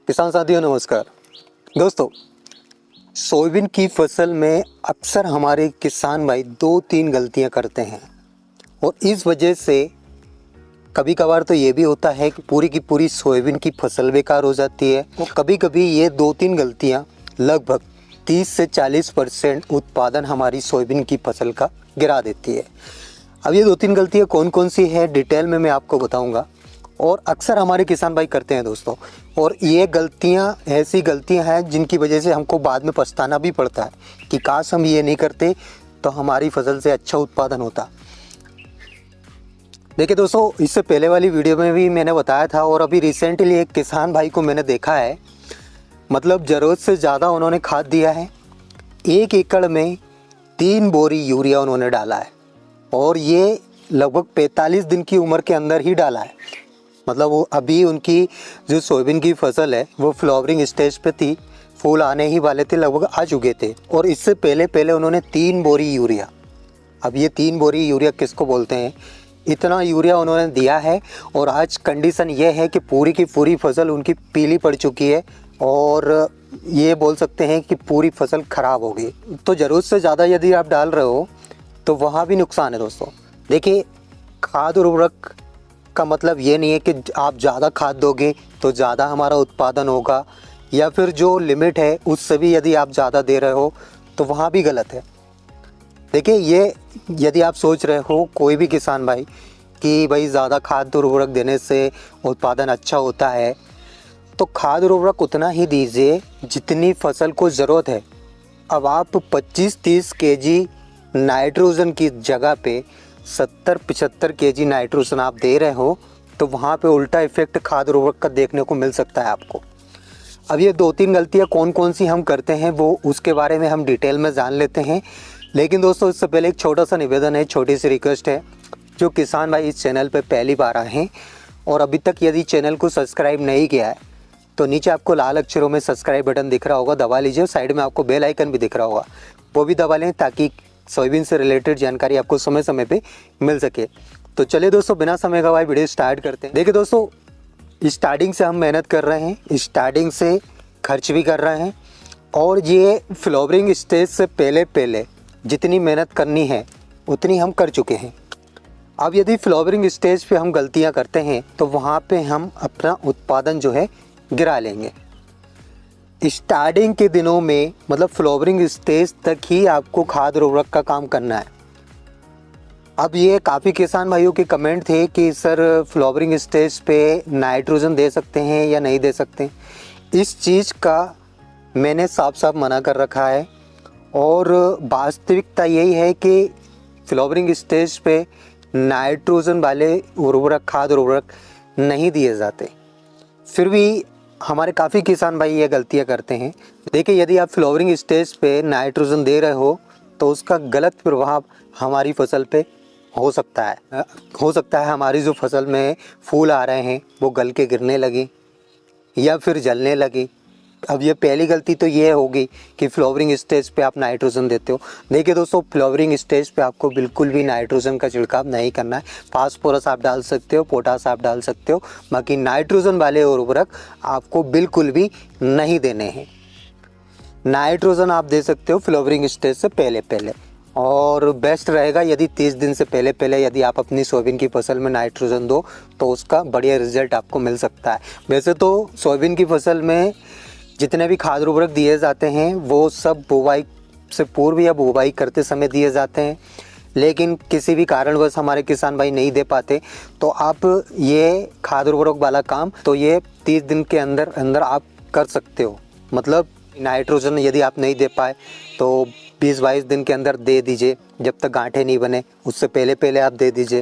किसान साथियों नमस्कार। दोस्तों, सोयाबीन की फसल में अक्सर हमारे किसान भाई 2-3 गलतियां करते हैं और इस वजह से कभी कभार तो ये भी होता है कि पूरी की पूरी सोयाबीन की फसल बेकार हो जाती है और कभी कभी ये 2-3 गलतियां लगभग 30 से 40% उत्पादन हमारी सोयाबीन की फसल का गिरा देती है। अब ये 2-3 गलतियां कौन कौन सी है डिटेल में मैं आपको बताऊंगा और अक्सर हमारे किसान भाई करते हैं दोस्तों। और ये गलतियां ऐसी गलतियां हैं जिनकी वजह से हमको बाद में पछताना भी पड़ता है कि काश हम ये नहीं करते तो हमारी फसल से अच्छा उत्पादन होता। देखिए दोस्तों, इससे पहले वाली वीडियो में भी मैंने बताया था और अभी रिसेंटली एक किसान भाई को मैंने देखा है, मतलब ज़रूरत से ज़्यादा उन्होंने खाद दिया है। 1 एकड़ में 3 बोरी यूरिया उन्होंने डाला है और ये लगभग 45 दिन की उम्र के अंदर ही डाला है। मतलब वो अभी उनकी जो सोयाबीन की फसल है वो फ्लावरिंग स्टेज पे थी, फूल आने ही वाले थे, लगभग आ चुके थे और इससे पहले उन्होंने 3 बोरी यूरिया, अब ये 3 बोरी यूरिया किसको बोलते हैं, इतना यूरिया उन्होंने दिया है और आज कंडीशन ये है कि पूरी की पूरी फसल उनकी पीली पड़ चुकी है और ये बोल सकते हैं कि पूरी फसल ख़राब हो गई। तो ज़रूरत से ज़्यादा यदि आप डाल रहे हो तो वहाँ भी नुकसान है दोस्तों। देखिए, खाद और उर्वरक का मतलब ये नहीं है कि आप ज़्यादा खाद दोगे तो ज़्यादा हमारा उत्पादन होगा, या फिर जो लिमिट है उससे भी यदि आप ज़्यादा दे रहे हो तो वहाँ भी गलत है। देखिए, ये यदि आप सोच रहे हो कोई भी किसान भाई कि भाई ज़्यादा खाद और उर्वरक देने से उत्पादन अच्छा होता है, तो खाद और उर्वरक उतना ही दीजिए जितनी फसल को ज़रूरत है। अब आप 25-30 केजी नाइट्रोजन की जगह पे 70-75 केजी नाइट्रोजन आप दे रहे हो तो वहाँ पे उल्टा इफेक्ट खाद उर्वरक का देखने को मिल सकता है आपको। अब ये 2-3 गलतियाँ कौन कौन सी हम करते हैं वो उसके बारे में हम डिटेल में जान लेते हैं। लेकिन दोस्तों, इससे पहले एक छोटा सा निवेदन है, छोटी सी रिक्वेस्ट है। जो किसान भाई इस चैनल पे पहली बार आए हैं और अभी तक यदि चैनल को सब्सक्राइब नहीं किया है तो नीचे आपको लाल अक्षरों में सब्सक्राइब बटन दिख रहा होगा, दबा लीजिए। साइड में आपको बेल आइकन भी दिख रहा होगा, वो भी दबा लें ताकि सोयाबीन से रिलेटेड जानकारी आपको समय समय पे मिल सके। तो चलिए दोस्तों, बिना समय गवाए वीडियो स्टार्ट करते हैं। देखिए दोस्तों, स्टार्टिंग से हम मेहनत कर रहे हैं, स्टार्टिंग से खर्च भी कर रहे हैं और ये फ्लावरिंग स्टेज से पहले जितनी मेहनत करनी है उतनी हम कर चुके हैं। अब यदि फ्लावरिंग स्टेज पे हम गलतियां करते हैं तो वहाँ पे हम अपना उत्पादन जो है गिरा लेंगे। स्टार्टिंग के दिनों में मतलब फ्लावरिंग स्टेज तक ही आपको खाद और उर्वरक का काम करना है। अब ये काफ़ी किसान भाइयों के कमेंट थे कि सर फ्लावरिंग स्टेज पे नाइट्रोजन दे सकते हैं या नहीं दे सकते। इस चीज़ का मैंने साफ साफ मना कर रखा है और वास्तविकता यही है कि फ्लावरिंग स्टेज पे नाइट्रोजन वाले उर्वरक, खाद और उर्वरक नहीं दिए जाते। फिर भी हमारे काफ़ी किसान भाई ये गलतियां करते हैं। देखिए, यदि आप फ्लावरिंग स्टेज पे नाइट्रोजन दे रहे हो तो उसका गलत प्रभाव हमारी फसल पे हो सकता है। हमारी जो फसल में फूल आ रहे हैं वो गल के गिरने लगे या फिर जलने लगे। अब ये पहली गलती तो ये होगी कि फ्लावरिंग स्टेज पे आप नाइट्रोजन देते हो। देखिए दोस्तों, फ्लावरिंग स्टेज पे आपको बिल्कुल भी नाइट्रोजन का छिड़काव नहीं करना है। फास्फोरस आप डाल सकते हो, पोटास आप डाल सकते हो, बाकी नाइट्रोजन वाले उर्वरक आपको बिल्कुल भी नहीं देने हैं। नाइट्रोजन आप दे सकते हो फ्लावरिंग स्टेज से पहले और बेस्ट रहेगा यदि 30 दिन से पहले यदि आप अपनी सोयाबीन की फसल में नाइट्रोजन दो तो उसका बढ़िया रिजल्ट आपको मिल सकता है। वैसे तो सोयाबीन की फसल में जितने भी खाद उर्वरक दिए जाते हैं वो सब बुवाई से पूर्व या बुवाई करते समय दिए जाते हैं, लेकिन किसी भी कारणवश हमारे किसान भाई नहीं दे पाते तो आप ये खाद उर्वरक वाला काम तो ये 30 दिन के अंदर आप कर सकते हो। मतलब नाइट्रोजन यदि आप नहीं दे पाए तो 20-22 दिन के अंदर दे दीजिए, जब तक गांठें नहीं बने उससे पहले आप दे दीजिए।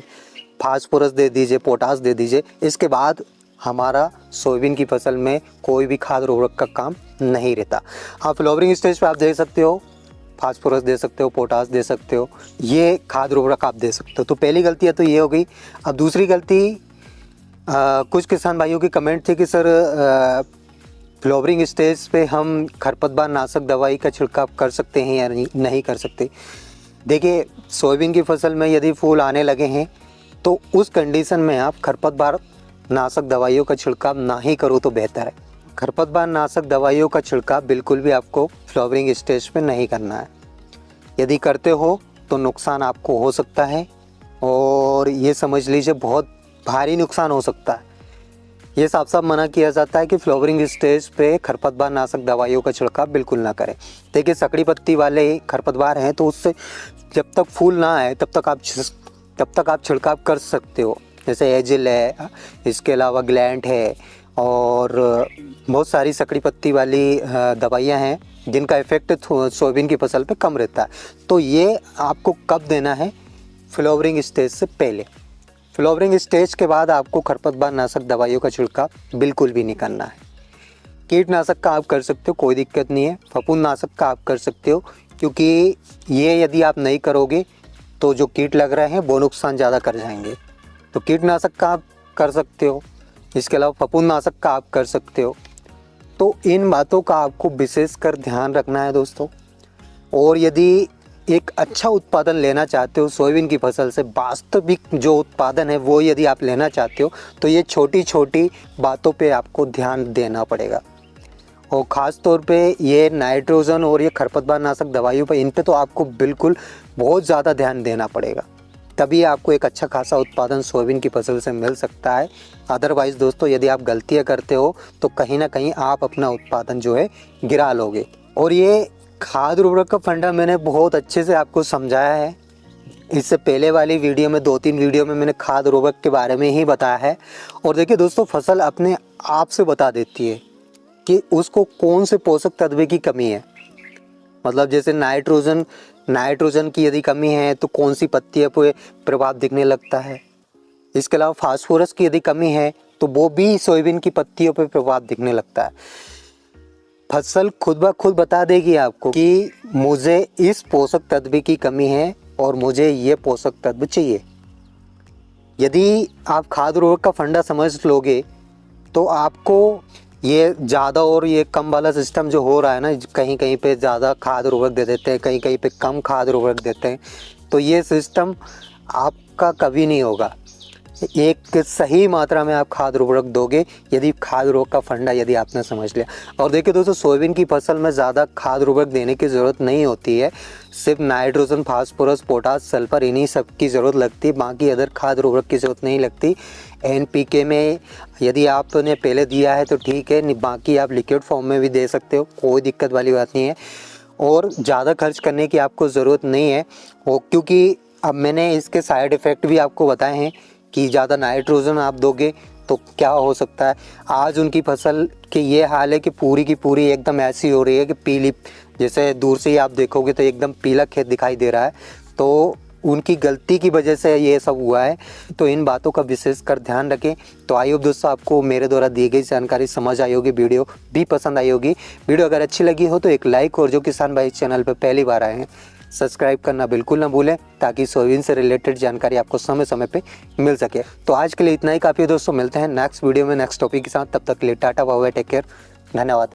फास्फोरस दे दीजिए, पोटास दे दीजिए। इसके बाद हमारा सोयाबीन की फसल में कोई भी खाद उर्वरक का काम नहीं रहता। आप फ्लावरिंग स्टेज पे आप दे सकते हो, फास्फोरस दे सकते हो, पोटास दे सकते हो, ये खाद उर्वरक आप दे सकते हो। तो पहली गलती तो ये हो गई। अब दूसरी गलती, कुछ किसान भाइयों की कमेंट थे कि सर फ्लावरिंग स्टेज पे हम खरपतवार नाशक दवाई का छिड़काव कर सकते हैं या नहीं कर सकते। देखिए, सोयाबीन की फसल में यदि फूल आने लगे हैं तो उस कंडीशन में आप खरपतवार नाशक दवाइयों का छिड़काव ना ही करो तो बेहतर है। खरपतवार नाशक दवाइयों का छिड़काव बिल्कुल भी आपको फ्लावरिंग स्टेज पे नहीं करना है। यदि करते हो तो नुकसान आपको हो सकता है, और ये समझ लीजिए बहुत भारी नुकसान हो सकता है। ये साफ साफ मना किया जाता है कि फ्लावरिंग स्टेज पे खरपतवार नाशक दवाइयों का छिड़काव बिल्कुल ना करें। देखिए सकड़ी पत्ती वाले खरपतवार हैं तो उससे जब तक फूल ना आए तब तक आप छिड़काव कर सकते हो। जैसे एजिल है, इसके अलावा ग्लैंड है, और बहुत सारी सकड़ी पत्ती वाली दवाइयाँ हैं जिनका इफ़ेक्ट सोयाबीन की फसल पे कम रहता है। तो ये आपको कब देना है? फ्लावरिंग स्टेज से पहले। फ्लावरिंग स्टेज के बाद आपको खरपतवार नाशक दवाइयों का छिड़काव बिल्कुल भी नहीं करना है। कीटनाशक का आप कर सकते हो, कोई दिक्कत नहीं है। फफूंद नाशक का आप कर सकते हो, क्योंकि ये यदि आप नहीं करोगे तो जो कीट लग रहे हैं वो नुकसान ज़्यादा कर जाएंगे। तो कीटनाशक का आप कर सकते हो, इसके अलावा फफूंद नाशक का आप कर सकते हो। तो इन बातों का आपको विशेषकर ध्यान रखना है दोस्तों। और यदि एक अच्छा उत्पादन लेना चाहते हो सोयाबीन की फसल से, वास्तविक जो उत्पादन है वो यदि आप लेना चाहते हो, तो ये छोटी छोटी बातों पे आपको ध्यान देना पड़ेगा। और ख़ास तौर पे ये नाइट्रोजन और ये खरपतवार नाशक दवाइयों पे, इन पे तो आपको बिल्कुल बहुत ज़्यादा ध्यान देना पड़ेगा, तभी आपको एक अच्छा खासा उत्पादन सोयाबीन की फसल से मिल सकता है। अदरवाइज़ दोस्तों यदि आप गलतियाँ करते हो तो कहीं ना कहीं आप अपना उत्पादन जो है गिरा लोगे। और ये खाद उर्वरक का फंडा मैंने बहुत अच्छे से आपको समझाया है। इससे पहले वाली वीडियो में 2-3 वीडियो में मैंने खाद उर्वरक के बारे में ही बताया है। और देखिए दोस्तों, फसल अपने आप से बता देती है कि उसको कौन से पोषक तत्व की कमी है। मतलब जैसे नाइट्रोजन की यदि कमी है तो कौन सी पत्तियों पर प्रभाव दिखने लगता है। इसके अलावा फास्फोरस की यदि कमी है तो वो भी सोयाबीन की पत्तियों पर प्रभाव दिखने लगता है। फसल खुद ब खुद बता देगी आपको कि मुझे इस पोषक तत्व की कमी है और मुझे ये पोषक तत्व चाहिए। यदि आप खाद उर्वरक का फंडा समझ लोगे तो आपको ये ज़्यादा और ये कम वाला सिस्टम जो हो रहा है ना, कहीं कहीं पे ज़्यादा खाद उर्वरक दे देते हैं, कहीं कहीं पे कम खाद उर्वरक देते हैं, तो ये सिस्टम आपका कभी नहीं होगा। एक सही मात्रा में आप खाद उर्वरक दोगे यदि खाद उर्वरक का फंडा यदि आपने समझ लिया। और देखिए दोस्तों, सोयाबीन की फसल में ज़्यादा खाद उर्वरक देने की ज़रूरत नहीं होती है। सिर्फ नाइट्रोजन, फास्फोरस, पोटास, सल्फर, इन्हीं सब की ज़रूरत लगती है। बाकी अदर खाद उर्वरक की ज़रूरत नहीं लगती। NPK में यदि आपने पहले दिया है तो ठीक है, बाकी आप लिक्विड फॉर्म में भी दे सकते हो, कोई दिक्कत वाली बात नहीं है। और ज़्यादा खर्च करने की आपको ज़रूरत नहीं है, क्योंकि अब मैंने इसके साइड इफ़ेक्ट भी आपको बताए हैं कि ज़्यादा नाइट्रोजन आप दोगे तो क्या हो सकता है। आज उनकी फसल की ये हाल है कि पूरी की पूरी एकदम ऐसी हो रही है कि पीली, जैसे दूर से ही आप देखोगे तो एकदम पीला खेत दिखाई दे रहा है। तो उनकी गलती की वजह से ये सब हुआ है। तो इन बातों का विशेष कर ध्यान रखें। तो आई होप दोस्तों आपको मेरे द्वारा दी गई जानकारी समझ आई होगी, वीडियो भी पसंद आई होगी। वीडियो अगर अच्छी लगी हो तो एक लाइक, और जो किसान भाई चैनल पर पहली बार आए हैं सब्सक्राइब करना बिल्कुल ना भूलें, ताकि सोयाबीन से रिलेटेड जानकारी आपको समय समय पे मिल सके। तो आज के लिए इतना ही काफ़ी है दोस्तों, मिलते हैं नेक्स्ट वीडियो में नेक्स्ट टॉपिक के साथ। तब तक के लिए tata bye bye, take care, धन्यवाद।